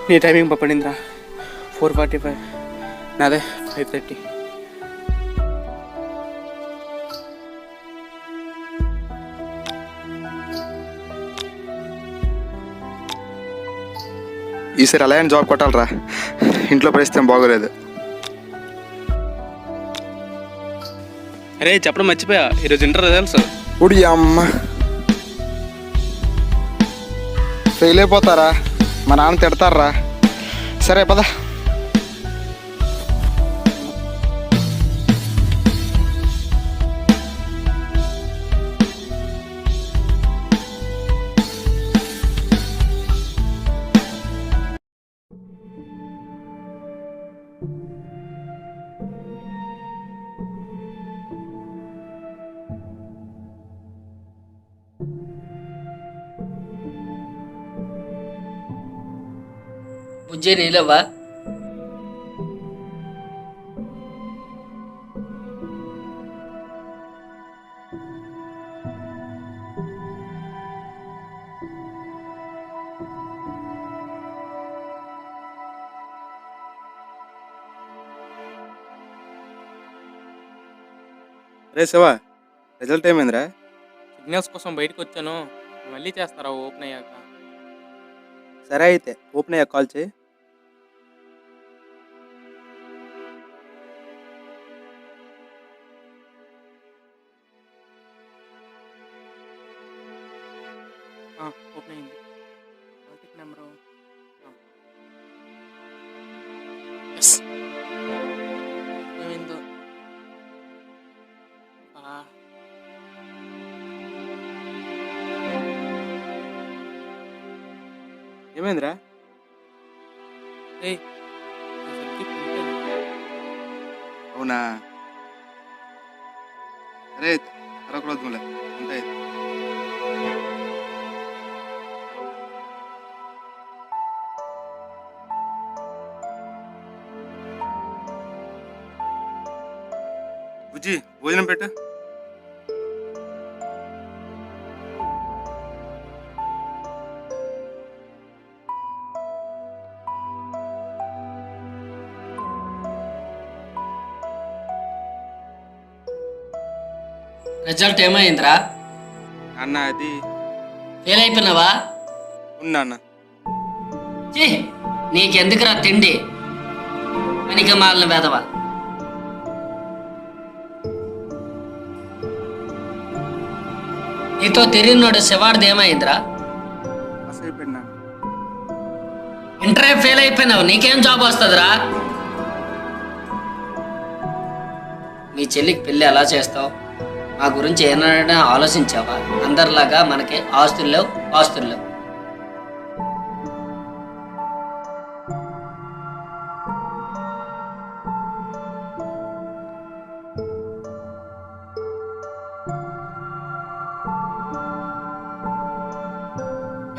నీ టైమింగ్ పడిందిరా 4:45, నాదే 5:30. ఈసారి అలా జాబ్ కొట్టాలరా, ఇంట్లో పరిస్థితి బాగోలేదు. అరే చెప్పడం మర్చిపోయా, ఈరోజు ఇంటర్ రిజల్ట్స్. ఉడి అమ్మ, ఫెయిల్ అయిపోతారా, మా నాన్న తిడతారా. సరే పద. బుజ్జి నీలవ్వా? రే శివా, రిజల్ట్ ఏమైందిరా? సిగ్నల్స్ కోసం బయటకు వచ్చాను, మళ్ళీ చేస్తారా ఓపెన్ అయ్యాక? సరే అయితే ఓపెన్ అయ్యాక కాల్ చేయి. ఓపెన్ అయింది. నెంబరు ఏమైందో. ఏమైందిరా? అవునా, అరే మరొక రోజు అంతే. బుజ్జి భోజనం పెట్టు. రిజల్ట్ ఏమైందిరా? అన్న అది ఫెయిల్ అయిపోయినావా? ఉన్నా అన్న. నీకెందుకురా తిండి, పనికి మాలిన వెదవా. నీతో తిరిగినోడు శివాడిది ఏమైందిరా? ఇంటరే ఫెయిల్ అయిపోయినావు, నీకేం జాబ్ వస్తుందిరా? మీ చెల్లికి పెళ్ళి ఎలా చేస్తావు? మా గురించి ఏమైనా ఆలోచించావా? అందరిలాగా మనకి ఆస్తులు లేవు, పాస్తులు లేవు.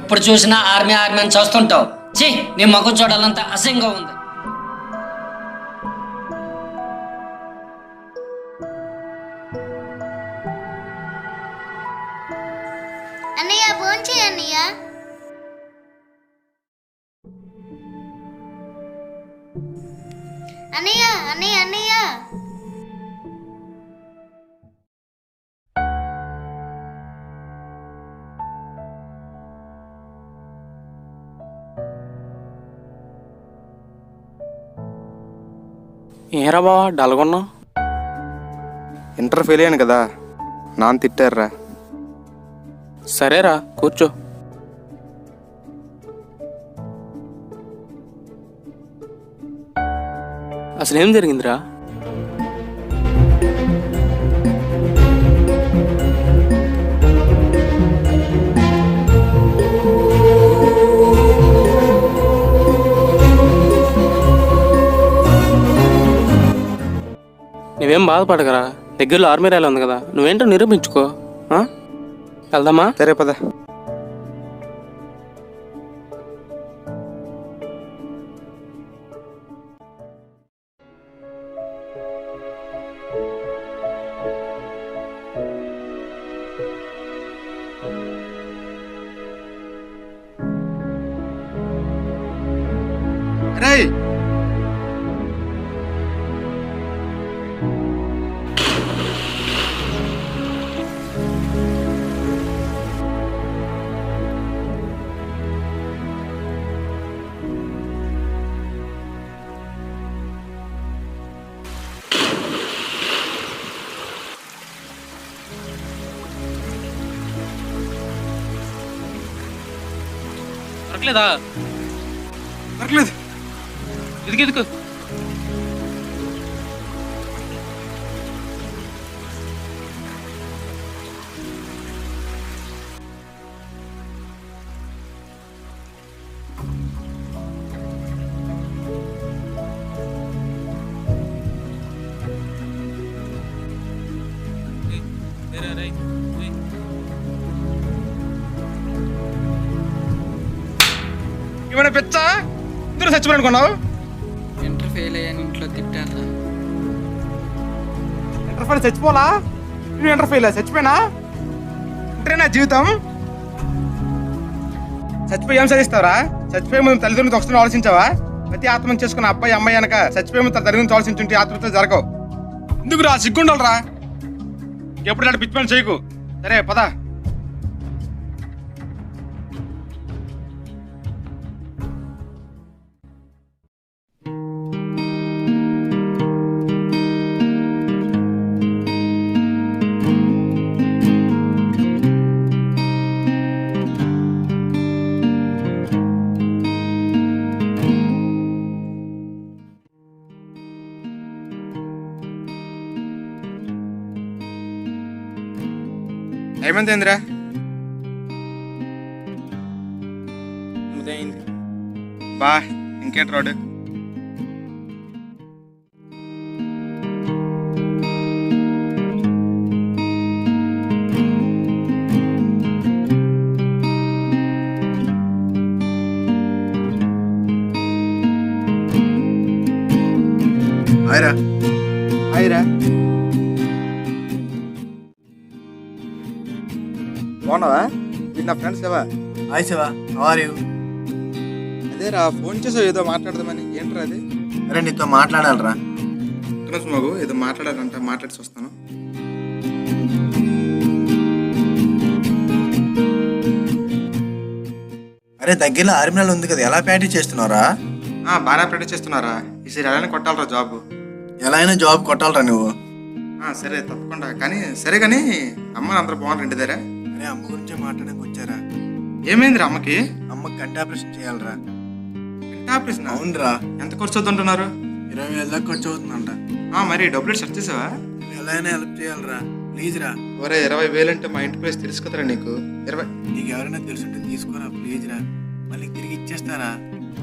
ఎప్పుడు చూసినా ఆర్మీ ఆర్మీ అని చూస్తుంటావు. ఛీ, నీ మొగం చూడాలంత అసహ్యంగా ఉంది. అన్నయ్య భోంచే అన్నయ్య. అన్నయ్య అన్నయ్య అన్నయ్య ఏరా బావా డల్గొన్నావు? ఇంటర్ ఫెయిల్ అయ్యాను కదా, నాన్న తిట్టారా. సరేరా కూర్చో. అసలు ఏం జరిగిందిరా? నువ్వేం బాధపడకరా, దగ్గరలో ఆర్మీ ర్యాలీ ఉంది కదా, నువ్వేంటో నిరూపించుకో. వెళ్దామా? సరే పద. దొరకలేదా? దొరకలేదు. ఎదుగు ఏమైనా పెచ్చా? ఇద్దరు చచ్చిపోయానుకున్నావు. ఇంటర్ ఫెయిల్ అయ్యాను, ఇంట్లో తిట్టాను. ఇంటర్ ఫెయిల్ చచ్చిపోలా? నేను ఇంటర్ ఫెయిల్ చచ్చిపోయినా? ఇంటరే నా జీవితం. చచ్చిపోయి ఏం చదివిస్తావరా? చచ్చిపోయే ముందు తల్లిదండ్రులతో వస్తున్నా ఆలోచించావా? ప్రతి ఆత్మహత్య చేసుకున్న అబ్బాయి అమ్మాయి అనక చచ్చిపోయే ముందు తల్లిదండ్రులతో ఆలోచించుంటే ఆత్మహత్య జరగవు. ఎందుకు రా సిగ్గుండాలరా? ఎప్పుడు ఇలాంటి పిచ్చి పని చేయకు. సరే పద. ఏమైంది ఏంద్రా? బా ఇంకేంటి రోడ్డు? హాయ్రా. హాయ్రా. బాగున్నావా? వీడు నా ఫ్రెండ్స్ ఏవా? Hi Shiva, how are you? అదేరా ఫోన్ చేసావు ఏదో మాట్లాడదామని. ఏంట్రా అది? అరే నీతో మాట్లాడాలరా. మగు ఏదో మాట్లాడాలంట, మాట్లాడి వస్తాను. అరే దగ్గరలో ఆర్మినాల్ ఉంది కదా, ఎలా ప్రాక్టీస్ చేస్తున్నారా? బాగా ప్రాక్టీస్ చేస్తున్నారా? ఈసారి ఎలానే కొట్టాలరా జాబ్. ఎలా అయినా జాబ్ కొట్టాలరా నువ్వు. సరే తప్పకుండా. సరే కానీ అమ్మ అందరూ బాగున్నారు ఇంటి దగ్గర? అరే అమ్మ గురించే మాట్లాడడానికి వచ్చారా? ఏమైందిరా అమ్మకి? అమ్మకి కంటి ఆపరేషన్ చేయాలరా. కంటి ఆపరేషన్? అవునరా. ఎంత ఖర్చు అవుతుంటున్నారు? 20,000 దాకా ఖర్చు అవుతుందంట. మరి డబ్బులు సెట్ చేసావా? ఎలా అయినా హెల్ప్ చేయాలరా, ప్లీజ్ రా. ఒరే 20,000 అంటే మా ఇంటి ప్లేస్ తెలుసు కదరా నీకు. 20 నీకు ఎవరైనా తెలుసుంటే తీసుకోరా ప్లీజ్ రా, మళ్ళీ తిరిగి ఇచ్చేస్తారా.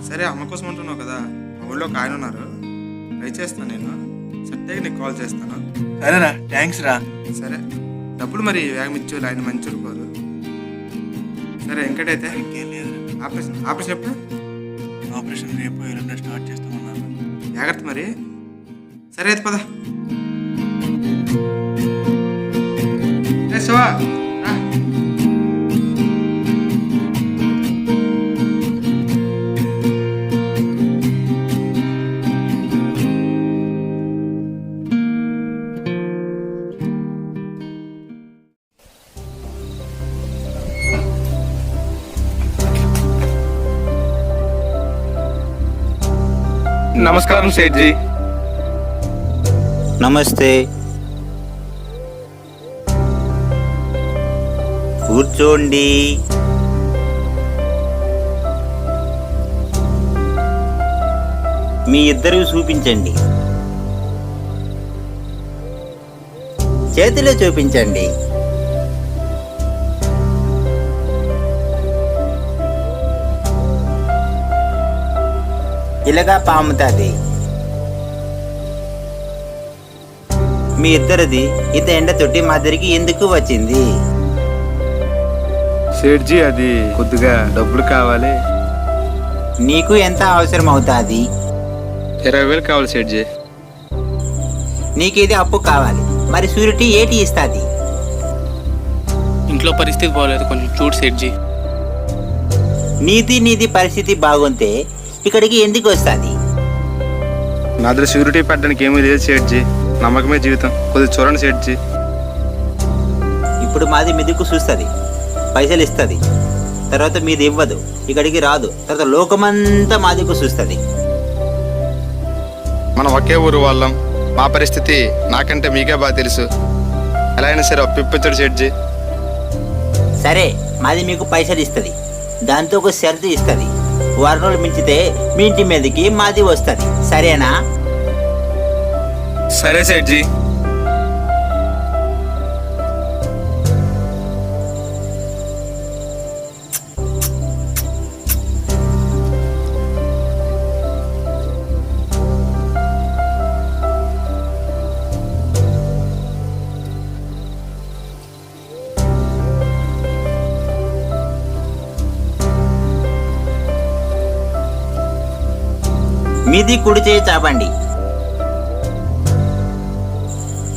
సరే అమ్మ కోసం అంటున్నావు కదా, మా ఊళ్ళో ఒక ఆయన ఉన్నారు, ట్రై చేస్తాను నేను. సెట్ అయ్యి నీకు కాల్ చేస్తాను. సరేరా, థ్యాంక్స్ రా. సరే డబ్బులు మరి వేగమిచ్చు, ఆయన మంచి కోరు. సరే ఇంకటైతే ఇంకేం లేదు. ఆపరేషన్ ఎప్పుడు? ఆపరేషన్ రేపు ఎల్లుండి స్టార్ట్ చేస్తామన్నారు. జాగ్రత్త మరి. సరే అయితే పద. శివా రా. నమస్కారం సేట్జీ. నమస్తే, కూర్చోండి. మీ ఇద్దరు చూపించండి, చేతిలో చూపించండి. ఇలాగా పాముతుంది. మీ ఇద్దరిది ఇంత ఎండ తొట్టి మా దగ్గరికి ఎందుకు వచ్చింది? సేట్జీ అది కొద్దిగా డబ్బులు కావాలి. నీకు ఎంత అవసరం అవుతుంది? 20,000 కావాలి సేట్జీ. నీకు ఇది అప్పు కావాలి, మరి షూరిటీ ఏటి ఇస్తుంది? ఇంట్లో పరిస్థితి బాగోలేదు, కొంచెం చూడు సేట్జీ. నీది పరిస్థితి బాగుంటే ఇక్కడికి ఎందుకు వస్తుంది? నా దగ్గర షూరిటీ పెట్టడానికి ఏమీ లేదు సేట్జీ, నమ్మకమే జీవితం. కొద్దిగా చూడండి సేట్జీ. ఇప్పుడు మాది మీదికు చూస్తుంది, పైసలు ఇస్తుంది, తర్వాత మీది ఇవ్వదు, ఇక్కడికి రాదు, తర్వాత లోకమంతా మాదికు చూస్తుంది. మనం ఒకే ఊరు వాళ్ళం, మా పరిస్థితి నాకంటే మీకే బాగా తెలుసు. ఎలా అయినా సరే ఒప్పించడు సేట్జీ. సరే, మాది మీకు పైసలు ఇస్తుంది, దాంతో ఒక షరతు ఇస్తుంది. వారం రోజులు మించితే మీ ఇంటి మీదకి మాది వస్తుంది. సరేనా? సరే సేట్జీ. మీది కుడి చేయి చాపండి.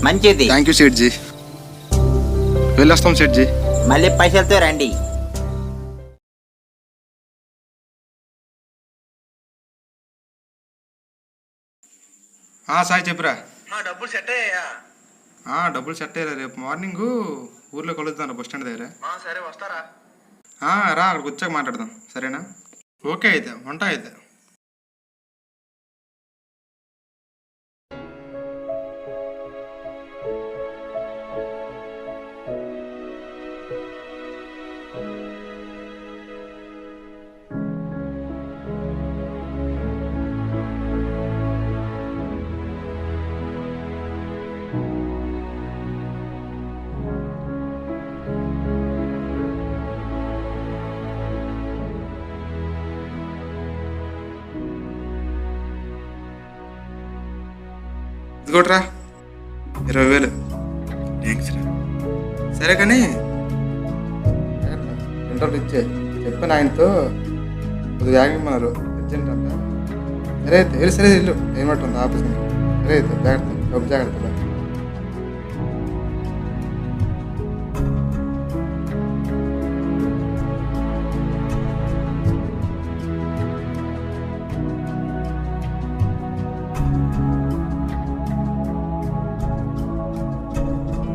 మంచిది. Thank you Sethji. వెళ్ళొస్తాం సేట్జీ. మళ్ళీ పైసలతో రండి. సాయి చెప్పురా. డబ్బులు సెట్ అయ్యా? డబ్బులు సెట్ అయ్యారా? రేపు మార్నింగ్ ఊర్లో కలుద్దాం బస్ స్టాండ్ దగ్గర. సరే వస్తారా? రా, అక్కడికి వచ్చాక మాట్లాడదాం. సరేనా? ఓకే అయితే ఉంటా అయితే. ఇదిగోట్రా 20,000. థ్యాంక్స్ రా. సరే కానీ ఇంటర్వ్యూ ఇచ్చే చెప్పాను ఆయనతో కొద్దిగా ఆగిమన్నారు అర్జెంట్ అంట. సరే అయితే సరే ఇల్లు ఏమంటుంది ఆఫీస్. సరే అయితే జాగ్రత్త, డబ్బు జాగ్రత్త.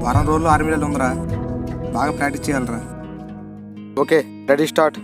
వారం రోజులు ఆర్మీలో ఉందిరా, బాగా ప్రాక్టీస్ చేయాలరా. Okay, ready, start.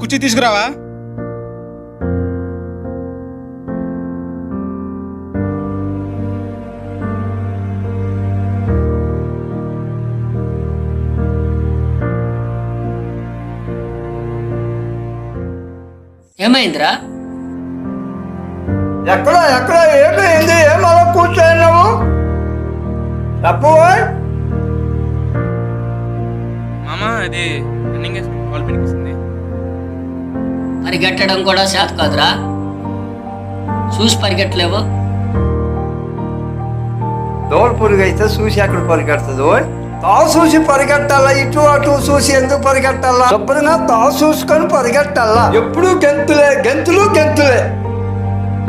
కుర్చీ తీసుకురావా? ఏమైందిరా? ఎక్కడ ఏమైంది? ఏం అలా కూర్చోన్నావు? తప్పు మామ, అది రన్నింగ్ కాల్ పినిపిస్తుంది. పరిగెట్టడం కూడా చేత కాదురా. చూసి పరిగెట్టలేవు. దోల పురుగు అయితే చూసి ఎక్కడ పరిగెడుతుంది? తా చూసి పరిగెట్టాలా? ఇటు అటు చూసి ఎందుకు పరిగెట్టాలా? శుభ్రంగా తా చూసుకొని పరిగెట్టాలా? ఎప్పుడు గెంతులే.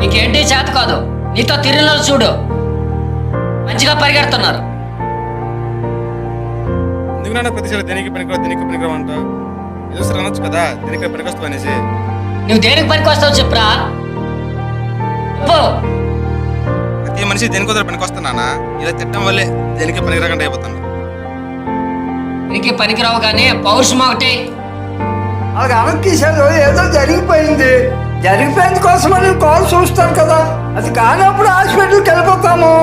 నీకేంటి చేత కాదు? నీతో తిరిగిలో చూడు. మంచి ఇంకా పరిగెడుతున్నారు. ఎందుకు నాన్న ప్రతిసారి దేనికి పనికిరావు అంట? ఏదో సరే అనొచ్చు కదా, దేనికి పనికొస్తావు అనేసి. నువ్వు దేనికి పనికి వస్తావు చెప్పురా. చెప్పు. ప్రతి మనిషి దేనికోసం పనికొస్తానా? ఇలా తిట్టడం వల్లే దేనికి పనికిరాకుండా అయిపోతాను. దీనికి పనికిరావు కానీ పౌరుషం ఒకటి. అది అనకిసారు, ఏదో జరిగిపోయింది కోసమని కాల్ చూస్తాను కదా, అది కానప్పుడు హాస్పిటల్కి వెళ్ళిపోతాము.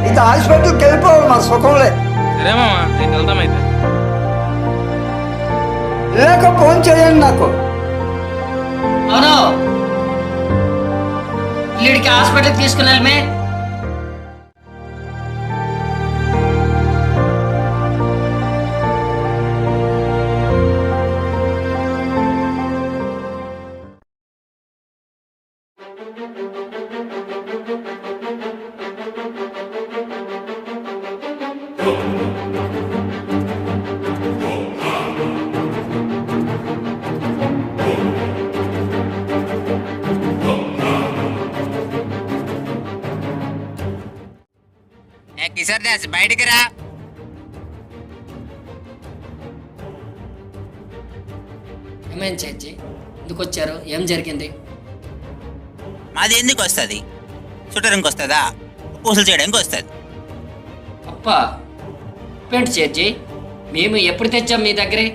ఇది హాస్పిటల్కి వెళ్ళిపోవాలి మా సుఖంలే. సరే మామ, నేను వెళ్తామైతే. లేక ఫోన్ చేయండి నాకు. అవును, వీడికి హాస్పిటల్కి తీసుకుని వెళ్ళమే. కిషోర్ దాస్ బయటికి రా. ఏమేం చేసి ఎందుకు వచ్చారు? ఏం జరిగింది? మాది ఎందుకు వస్తుంది? చుట్టడానికి వస్తుందా? పూసలు చేయడానికి వస్తుంది. అప్పా పెంట్ చేర్చి మేము ఎప్పుడు తెచ్చాం మీ దగ్గరే?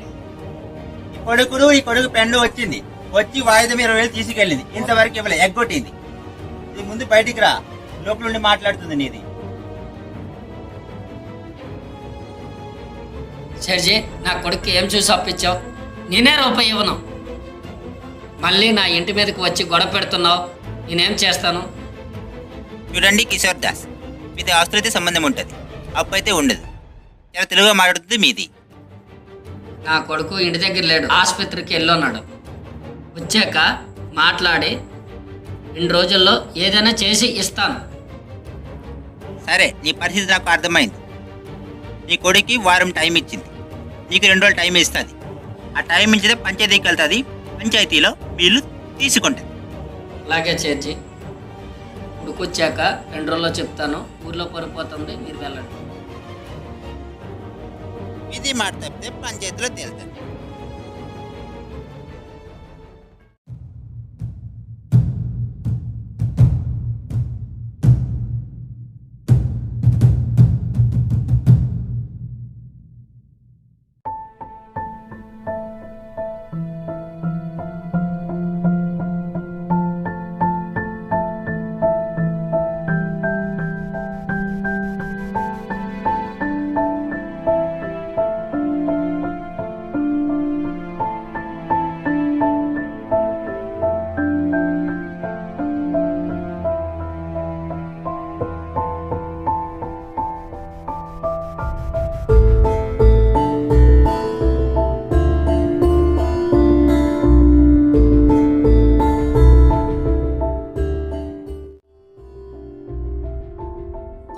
ఈ కొడుకు పెండు వచ్చి వాయిదా 20,000 తీసుకెళ్ళింది. ఇంతవరకు ఇవ్వలే, ఎగ్గొట్టింది. ఇది ముందు బయటికి రా, లోపల నుండి మాట్లాడుతుంది నీది. సర్జీ, నా కొడుకు ఏం చూసి అప్పించావు? నేనే రూపాయి ఇవ్వను. మళ్ళీ నా ఇంటి మీదకి వచ్చి గొడవ పెడుతున్నావు, నేనేం చేస్తాను? చూడండి కిషోర్ దాస్, మీది ఆస్తులైతే సంబంధం ఉంటుంది, అప్పు అయితే ఉండదు. చాలా తెలుగుగా మాట్లాడుతుంది మీది. నా కొడుకు ఇంటి దగ్గర లేడు, ఆసుపత్రికి వెళ్ళున్నాడు. వచ్చాక మాట్లాడి 2 రోజుల్లో ఏదైనా చేసి ఇస్తాను. సరే, నీ పరిస్థితి నాకు అర్థమైంది. నీ కొడుకు వారం టైం ఇచ్చింది, నీకు 2 రోజులు టైం ఇస్తుంది. ఆ టైం ఇచ్చితే పంచాయతీకి వెళ్తుంది, పంచాయతీలో వీళ్ళు తీసుకుంటారు. అలాగే చేర్చి ఉడికొచ్చాక 2 రోజుల్లో చెప్తాను. ఊర్లో పడిపోతుంది, మీరు వెళ్ళండి. ఇది మాట తప్పితే పంచాయతీలో తేలుతుంది.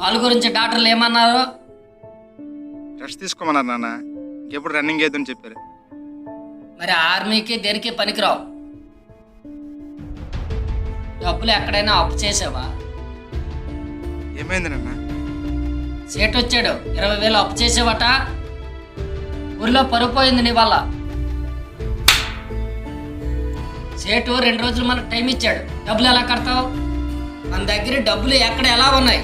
వాళ్ళ గురించి డాక్టర్లు ఏమన్నారు? రెస్ట్ తీసుకోమన్నారు నాన్న, ఇంకెప్పుడు రన్నింగ్ చేయొద్దని చెప్పారు. మరి ఆర్మీకి దేనికి పనికిరావు. డబ్బులు ఎక్కడైనా అప్పు చేసావా? ఏమైంది నాన్న? సేటు వచ్చాడు, 20,000 అప్పు చేసావట. ఊర్లో పరుగు పోయింది నీ వల్ల. సేటు 2 రోజులు మనకు టైం ఇచ్చాడు, డబ్బులు ఎలా కడతావు? మన దగ్గర డబ్బులు ఎక్కడ ఎలా ఉన్నాయి?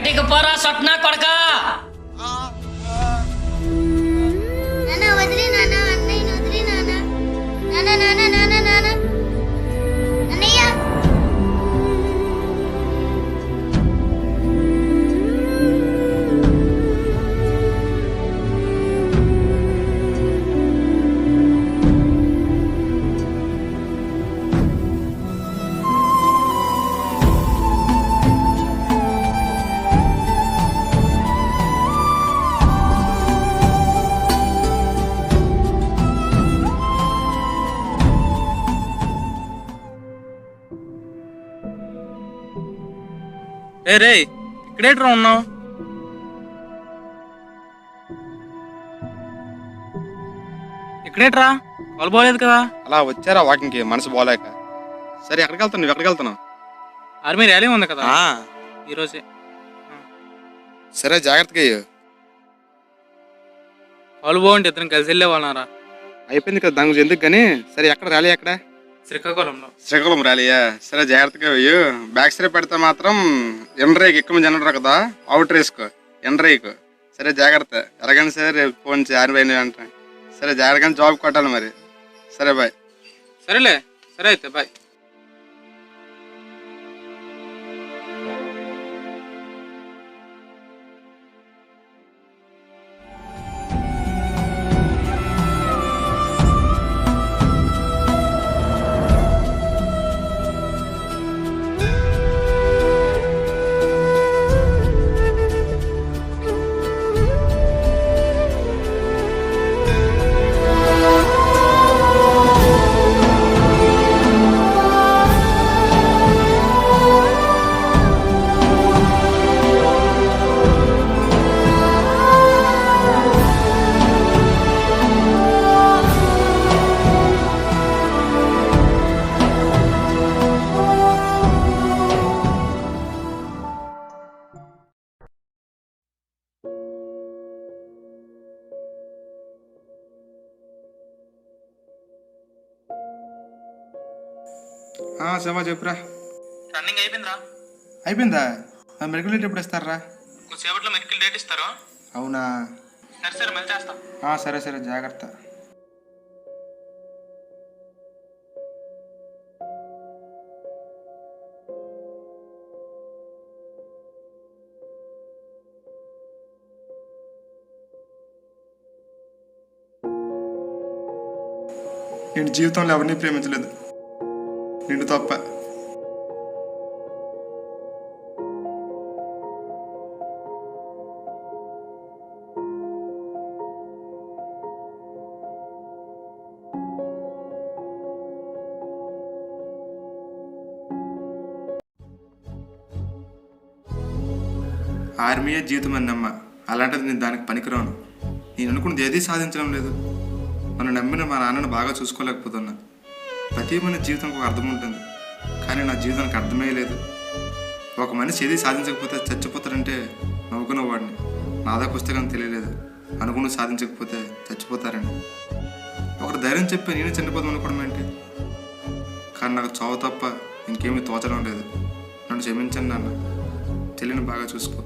బయటికి పోరా సట్నా కొడకా. నాన్న వదిలి నాన్న, అన్నయ్యని వదిలి నాన్న. నాన్న నాన్న నాన్న నాన్న అన్నయ్య. రే ఇక్కడేట్రా ఉన్నావు? ఇక్కడేట్రా వాళ్ళు బాగలేదు కదా. అలా వచ్చారా వాకింగ్కి మనసు బాగాలేక. సరే ఎక్కడికి వెళ్తాను, నువ్వు ఎక్కడికి వెళ్తున్నావు? ఆర్మీ ర్యాలీ ఉంది కదా ఈరోజే. సరే జాగ్రత్తగా అయ్యో. వాళ్ళు బాగుంటే ఇద్దరం కలిసి వెళ్ళే వాళ్ళనారా. అయిపోయింది కదా దాని గురించి ఎందుకు కానీ. సరే ఎక్కడ ర్యాలీ ఎక్కడ? శ్రీకాకుళంలో. శ్రీకాకుళం ర్యాలీయా? సరే జాగ్రత్తగా అయ్యో. బ్యాక్ సైడ్ పెడితే మాత్రం ఎండ్రైకి ఎక్కువ మంది జనరు కదా, అవుట్ రేసుకో ఎండ్రైకు. సరే జాగ్రత్త. ఎలాగైనా సరే రేపు ఫోన్ చేయి ఆర్మీ వెంటనే. సరే జాగ్రత్తగా జాబ్ కొట్టాలి మరి. సరే బాయ్. సరేలే, సరే అయితే బాయ్. శివా చెప్పురా. రన్నింగ్ అయిపోయిందిరా. అయిపోయిందా? మెడికల్ డేట్ ఎప్పుడు ఇస్తారా? కొద్దిసేపట్లో మెడికల్ డేట్ ఇస్తారు. అవునా? సరే సరే మళ్ళీ చేస్తాం. సరే సరే జాగ్రత్త. నేను జీవితంలో ఎవరిని ప్రేమించలేదు, నిన్ను తప్ప. ఆర్మీయే జీవితం అన్నమ్మ. అలాంటిది నేను దానికి పనికిరాను. నేను అనుకున్నది ఏదీ సాధించడం లేదు. నన్ను నమ్మిన మా నాన్నను బాగా చూసుకోలేకపోతున్నా. ప్రతి మన జీవితానికి ఒక అర్థం ఉంటుంది, కానీ నా జీవితానికి అర్థమే లేదు. ఒక మనిషి ఏది సాధించకపోతే చచ్చిపోతారంటే నవ్వుకున్న వాడిని. నాదా పుస్తకం తెలియలేదు, అనుకుని సాధించకపోతే చచ్చిపోతారండి. ఒకరు ధైర్యం చెప్పి నేనే చనిపోదాం అనుకోవడం ఏంటి? కానీ నాకు చావు తప్ప ఇంకేమీ తోచడం లేదు. నన్ను క్షమించండి నాన్న. చెల్లిని బాగా చూసుకో.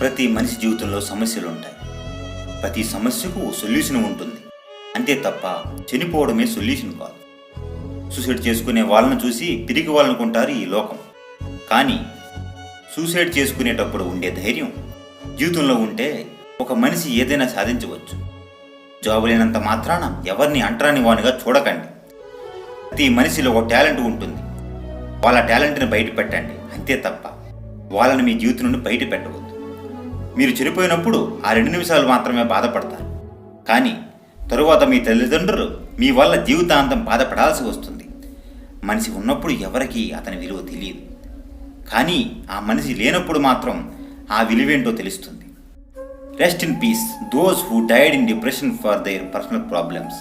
ప్రతి మనిషి జీవితంలో సమస్యలు ఉంటాయి. ప్రతి సమస్యకు ఓ సొల్యూషన్ ఉంటుంది, అంతే తప్ప చనిపోవడమే సొల్యూషన్ కాదు. సూసైడ్ చేసుకునే వాళ్ళను చూసి పిరికి వాళ్ళనుకుంటారు ఈ లోకం. కానీ సూసైడ్ చేసుకునేటప్పుడు ఉండే ధైర్యం జీవితంలో ఉంటే ఒక మనిషి ఏదైనా సాధించవచ్చు. జాబు లేనంత మాత్రాన ఎవరిని అంటరాని వానిగా చూడకండి. ప్రతి మనిషిలో ఒక టాలెంట్ ఉంటుంది. వాళ్ళ టాలెంట్ని బయట పెట్టండి, అంతే తప్ప వాళ్ళని మీ జీవితం నుండి బయట పెట్టవద్దు. మీరు చనిపోయినప్పుడు ఆ 2 నిమిషాలు మాత్రమే బాధపడతారు, కానీ తరువాత మీ తల్లిదండ్రులు మీ వల్ల జీవితాంతం బాధపడాల్సి వస్తుంది. మనిషి ఉన్నప్పుడు ఎవరికీ అతని విలువ తెలియదు, కానీ ఆ మనిషి లేనప్పుడు మాత్రం ఆ విలువేంటో తెలుస్తుంది. Rest in peace those who died in depression for their personal problems.